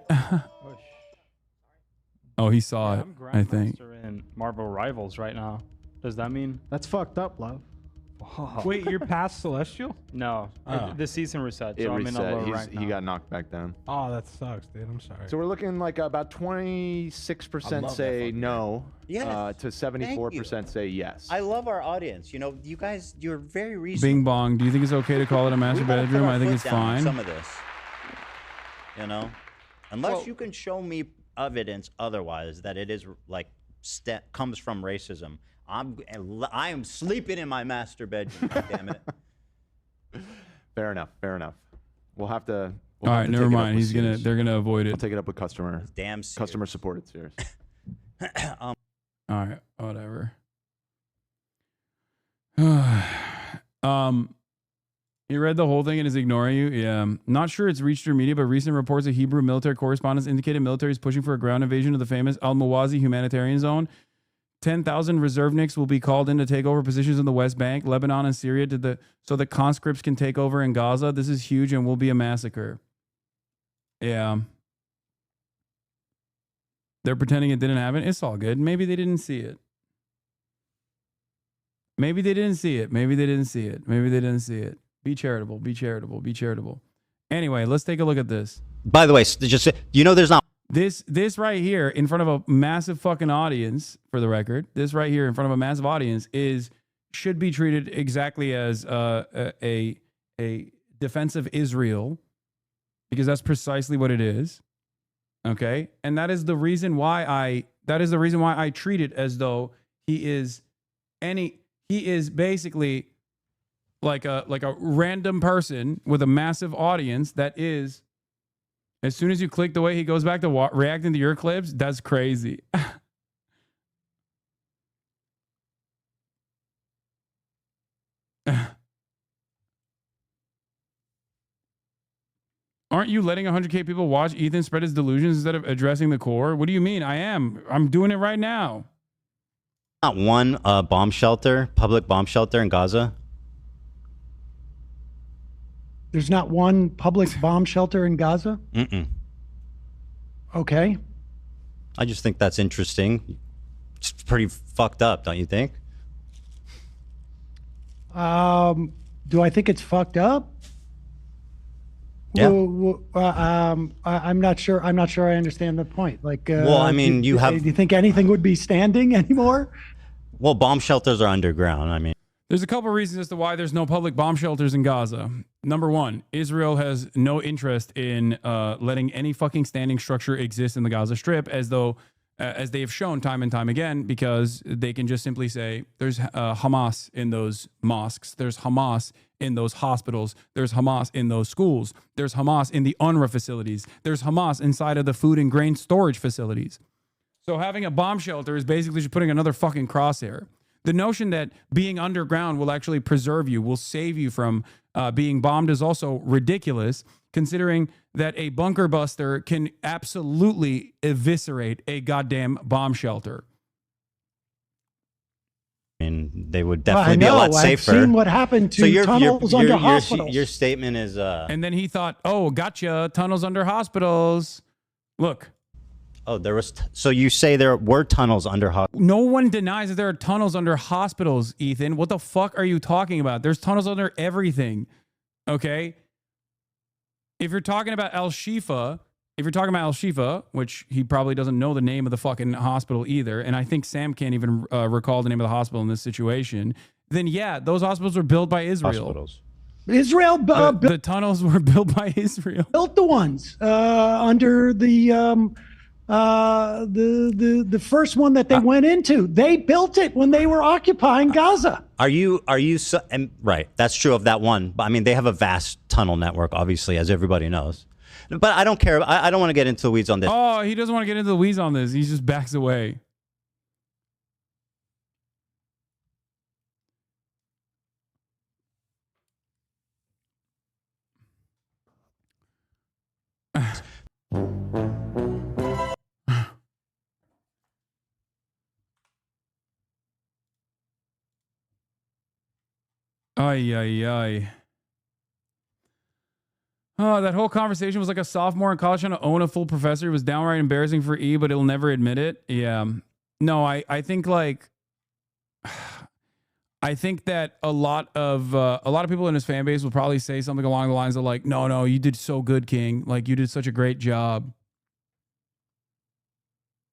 Oh, he saw it, I think. I'm in Marvel Rivals right now. Does that mean? That's fucked up, love. Oh. Wait, you're past Celestial? No. The season reset, so I'm in a reset. lower rank now. He got knocked back down. Oh, that sucks, dude. I'm sorry. So we're looking like about 26% say no, Yes. to 74% say yes. I love our audience. You know, you guys, you're very reasonable. Bing bong. Do you think it's okay to call it a master bedroom? I think it's fine. Some of this, you know, unless you can show me evidence otherwise that it is like comes from racism. I am sleeping in my master bedroom. God damn it. Fair enough. Fair enough. We'll have to. All right, never mind. They're gonna avoid it. We'll take it up with customer support. It's serious. All right, whatever. You read the whole thing and is ignoring you? Yeah. Not sure it's reached your media, but recent reports of Hebrew military correspondents indicated military is pushing for a ground invasion of the famous Al-Mawazi humanitarian zone. 10,000 reservniks will be called in to take over positions in the West Bank, Lebanon, and Syria so the conscripts can take over in Gaza. This is huge and will be a massacre. Yeah. They're pretending it didn't happen. It's all good. Maybe they didn't see it. Maybe they didn't see it. Maybe they didn't see it. Maybe they didn't see it. Be charitable. Be charitable. Be charitable. Anyway, let's take a look at this. By the way, just you know, there's not this right here in front of a massive fucking audience. For the record, this right here in front of a massive audience should be treated exactly as a defense of Israel, because that's precisely what it is. Okay, and that is the reason why I treat it as though he is basically like a random person with a massive audience that is, as soon as you click the way he goes back to reacting to your clips, that's crazy. Aren't you letting 100K people watch Ethan spread his delusions instead of addressing the core? What do you mean? I am. I'm doing it right now. Not one bomb shelter, public bomb shelter in Gaza. There's not one public bomb shelter in Gaza? Mm-mm. Okay. I just think that's interesting. It's pretty fucked up, don't you think? Do I think it's fucked up? Yeah. I'm not sure. I'm not sure I understand the point. Like, well, I mean, do you think anything would be standing anymore? Well, bomb shelters are underground. I mean, there's a couple of reasons as to why there's no public bomb shelters in Gaza. Number one, Israel has no interest in letting any fucking standing structure exist in the Gaza Strip, as they have shown time and time again, because they can just simply say there's Hamas in those mosques, there's Hamas in those hospitals, there's Hamas in those schools, there's Hamas in the UNRWA facilities, there's Hamas inside of the food and grain storage facilities. So having a bomb shelter is basically just putting another fucking crosshair. The notion that being underground will actually preserve you, will save you from being bombed, is also ridiculous, considering that a bunker buster can absolutely eviscerate a goddamn bomb shelter. I mean, they would definitely be a lot safer. I've seen what happened to tunnels under hospitals. Your statement is... And then he thought, oh, gotcha, tunnels under hospitals. Look. Oh, there was... So you say there were tunnels under hospitals? No one denies that there are tunnels under hospitals, Ethan. What the fuck are you talking about? There's tunnels under everything, okay? If you're talking about Al-Shifa, which he probably doesn't know the name of the fucking hospital either, and I think Sam can't even recall the name of the hospital in this situation, then yeah, those hospitals were built by Israel. Hospitals. Israel the tunnels were built by Israel. Built the ones under the first one that they went into. They built it when they were occupying Gaza. Are you right? That's true of that one. But I mean, they have a vast tunnel network, obviously, as everybody knows. But I don't care. I don't want to get into the weeds on this. Oh, he doesn't want to get into the weeds on this. He just backs away. Ay, ay, ay. Oh, that whole conversation was like a sophomore in college trying to own a full professor. It was downright embarrassing for E, but he'll never admit it. Yeah. No, I think like... I think that a lot of people in his fan base will probably say something along the lines of like, no, you did so good, King. Like, you did such a great job.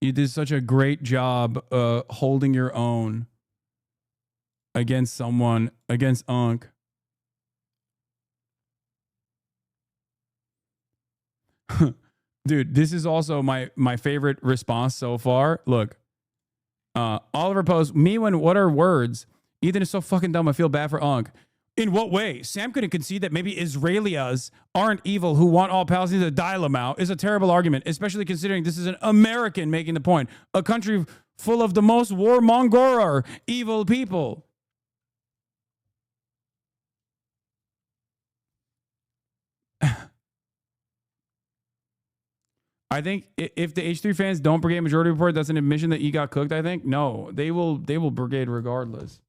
You did such a great job holding your own against someone, against Unc. Dude, this is also my favorite response so far. Look, Oliver posts, what are words? Ethan is so fucking dumb, I feel bad for Unc. In what way? Sam couldn't concede that maybe Israelis aren't evil who want all Palestinians to die Lamau is a terrible argument, especially considering this is an American making the point. A country full of the most warmonger evil people. I think if the H3 fans don't brigade majority report, that's an admission that he got cooked, I think. No, they will brigade regardless.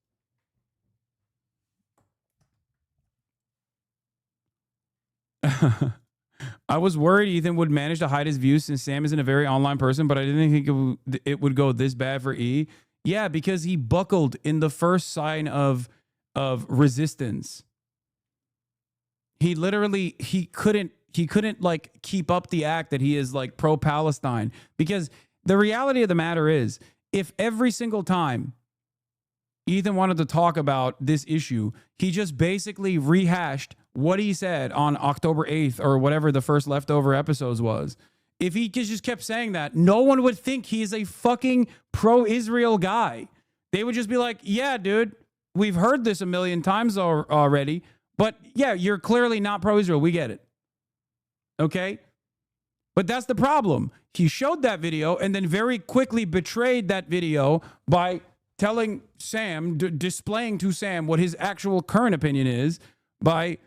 I was worried Ethan would manage to hide his views since Sam isn't a very online person, but I didn't think it would go this bad for E. Yeah, because he buckled in the first sign of resistance. He literally, he couldn't like keep up the act that he is like pro-Palestine, because the reality of the matter is, if every single time Ethan wanted to talk about this issue, he just basically rehashed what he said on October 8th or whatever the first leftover episodes was. If he just kept saying that, no one would think he's a fucking pro-Israel guy. They would just be like, yeah, dude, we've heard this a million times already, but yeah, you're clearly not pro-Israel. We get it. Okay? But that's the problem. He showed that video and then very quickly betrayed that video by telling Sam, displaying to Sam what his actual current opinion is by,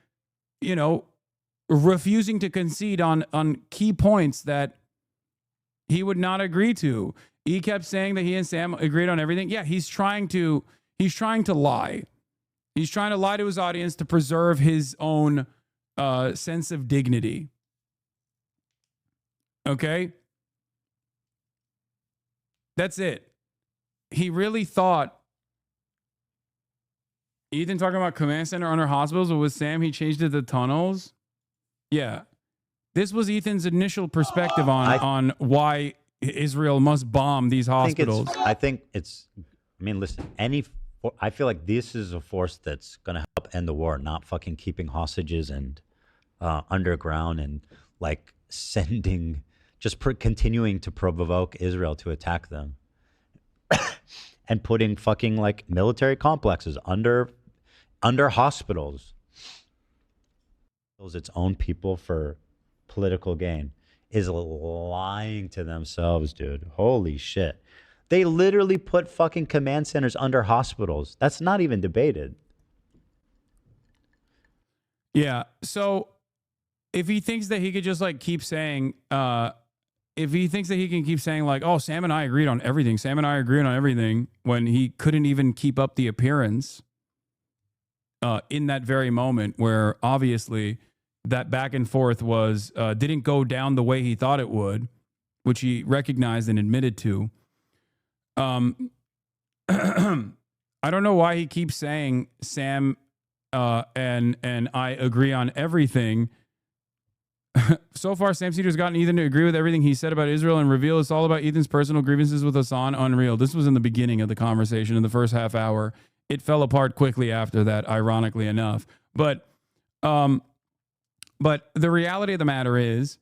refusing to concede on key points that he would not agree to. He kept saying that he and Sam agreed on everything. Yeah, he's trying to lie. He's trying to lie to his audience to preserve his own sense of dignity. Okay? That's it. He really thought Ethan talking about command center under hospitals, but with Sam, he changed it to tunnels. Yeah. This was Ethan's initial perspective on why Israel must bomb these hospitals. I mean, listen, I feel like this is a force that's going to help end the war, not fucking keeping hostages and underground and like sending, just continuing to provoke Israel to attack them. And putting fucking like military complexes under hospitals, its own people for political gain, is lying to themselves, dude. Holy shit. They literally put fucking command centers under hospitals. That's not even debated. Yeah. So if he thinks that he could just like keep saying, if he thinks that he can keep saying like, oh, Sam and I agreed on everything. Sam and I agreed on everything when he couldn't even keep up the appearance in that very moment where obviously that back and forth was didn't go down the way he thought it would, which he recognized and admitted to. I don't know why he keeps saying Sam and I agree on everything. So far, Sam Cedar's gotten Ethan to agree with everything he said about Israel and reveal it's all about Ethan's personal grievances with Hasan. Unreal. This was in the beginning of the conversation in the first half hour. It fell apart quickly after that, ironically enough. But the reality of the matter is,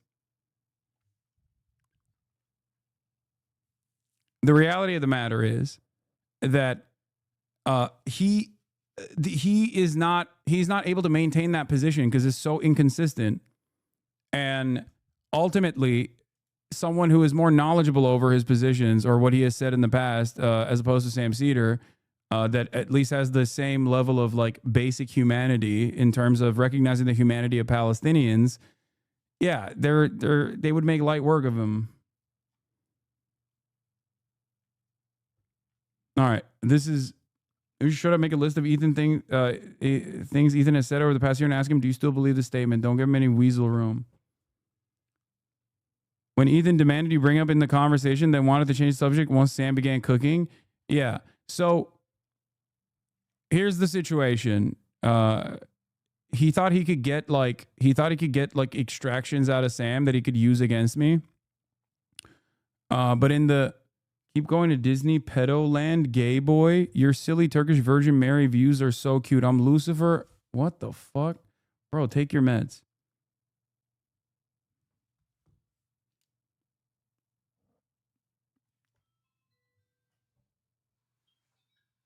that he's not able to maintain that position because it's so inconsistent. And ultimately, someone who is more knowledgeable over his positions or what he has said in the past, as opposed to Sam Cedar, that at least has the same level of like basic humanity in terms of recognizing the humanity of Palestinians. Yeah, they would make light work of him. All right, this is. Should I make a list of things Ethan has said over the past year and ask him, do you still believe the statement? Don't give him any weasel room. When Ethan demanded you bring up in the conversation, then wanted to change the subject once Sam began cooking. Yeah. So here's the situation. He thought he could get extractions out of Sam that he could use against me. But in the keep going to Disney pedo land, gay boy, your silly Turkish Virgin Mary views are so cute. I'm Lucifer. What the fuck? Bro, take your meds.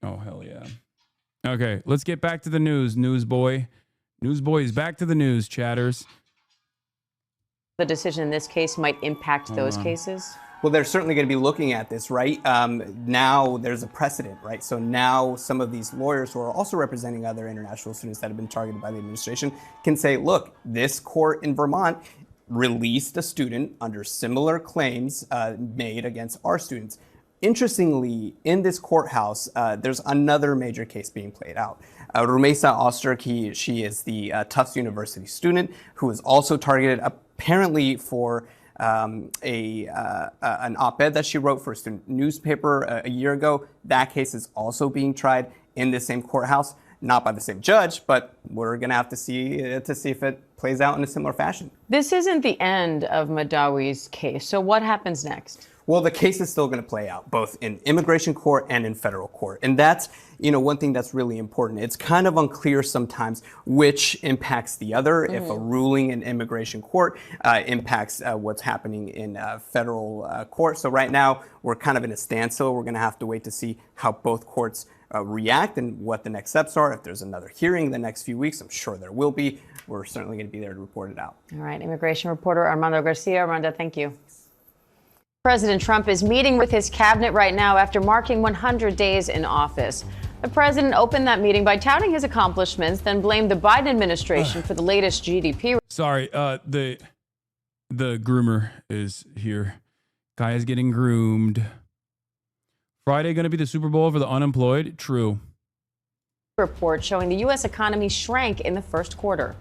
Oh, hell yeah. Okay, let's get back to the news, newsboy. Newsboys, back to the news, chatters. The decision in this case might impact those cases? Well, they're certainly going to be looking at this, right? Now there's a precedent, right? So now some of these lawyers who are also representing other international students that have been targeted by the administration can say, look, this court in Vermont released a student under similar claims made against our students. Interestingly, in this courthouse, there's another major case being played out. Rumeysa Öztürk, she is the Tufts University student who is also targeted apparently for an op-ed that she wrote for a student newspaper a year ago. That case is also being tried in the same courthouse, not by the same judge, but we're going to have to see if it plays out in a similar fashion. This isn't the end of Madawi's case. So what happens next? Well, the case is still going to play out, both in immigration court and in federal court. And that's, one thing that's really important. It's kind of unclear sometimes which impacts the other. If a ruling in immigration court impacts what's happening in federal court. So right now, we're kind of in a standstill. We're going to have to wait to see how both courts react and what the next steps are. If there's another hearing in the next few weeks, I'm sure there will be. We're certainly going to be there to report it out. All right, immigration reporter Armando Garcia. Armando, thank you. President Trump is meeting with his cabinet right now after marking 100 days in office. The president opened that meeting by touting his accomplishments, then blamed the Biden administration for the latest GDP. Sorry, the groomer is here. Guy is getting groomed. Friday going to be the Super Bowl for the unemployed? True. Report showing the U.S. economy shrank in the first quarter.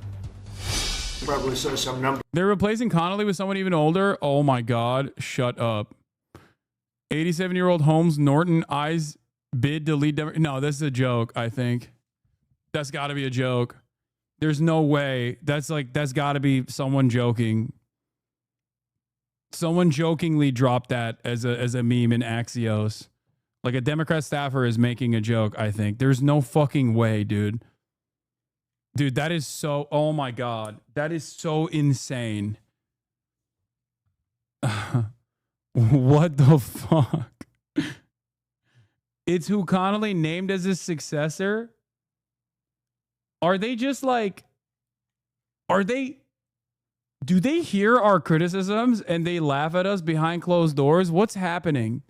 Probably saw some number. They're replacing Connolly with someone even older? Oh my God. Shut up. 87-year-old Holmes Norton eyes bid to lead. No, this is a joke, I think. That's got to be a joke. There's no way. That's got to be someone joking. Someone jokingly dropped that as a meme in Axios. Like a Democrat staffer is making a joke, I think. There's no fucking way, dude. Dude, that is so, oh my God. That is so insane. What the fuck? It's who Connolly named as his successor? Are they just like, do they hear our criticisms and they laugh at us behind closed doors? What's happening?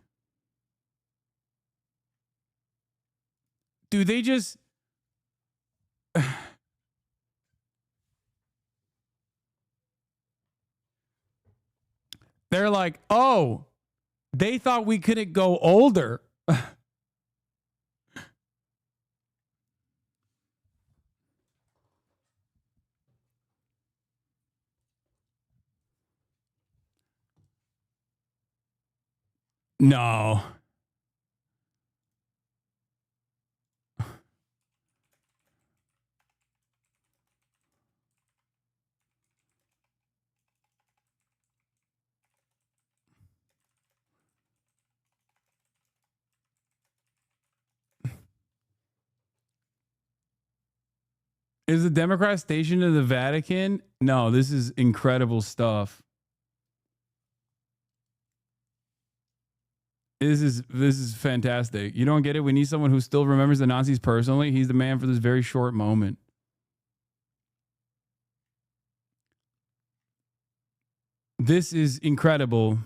Do they just... They're like, oh, they thought we couldn't go older. No. Is the Democrat stationed in the Vatican? No, this is incredible stuff. This is fantastic. You don't get it? We need someone who still remembers the Nazis personally. He's the man for this very short moment. This is incredible.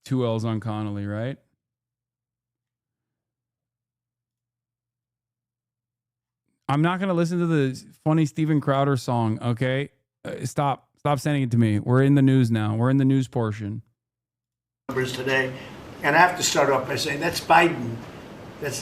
2 L's on Connolly, right? I'm not going to listen to the funny Steven Crowder song, okay? Stop sending it to me. We're in the news now. We're in the news portion. Numbers today, and I have to start off by saying that's Biden. That's not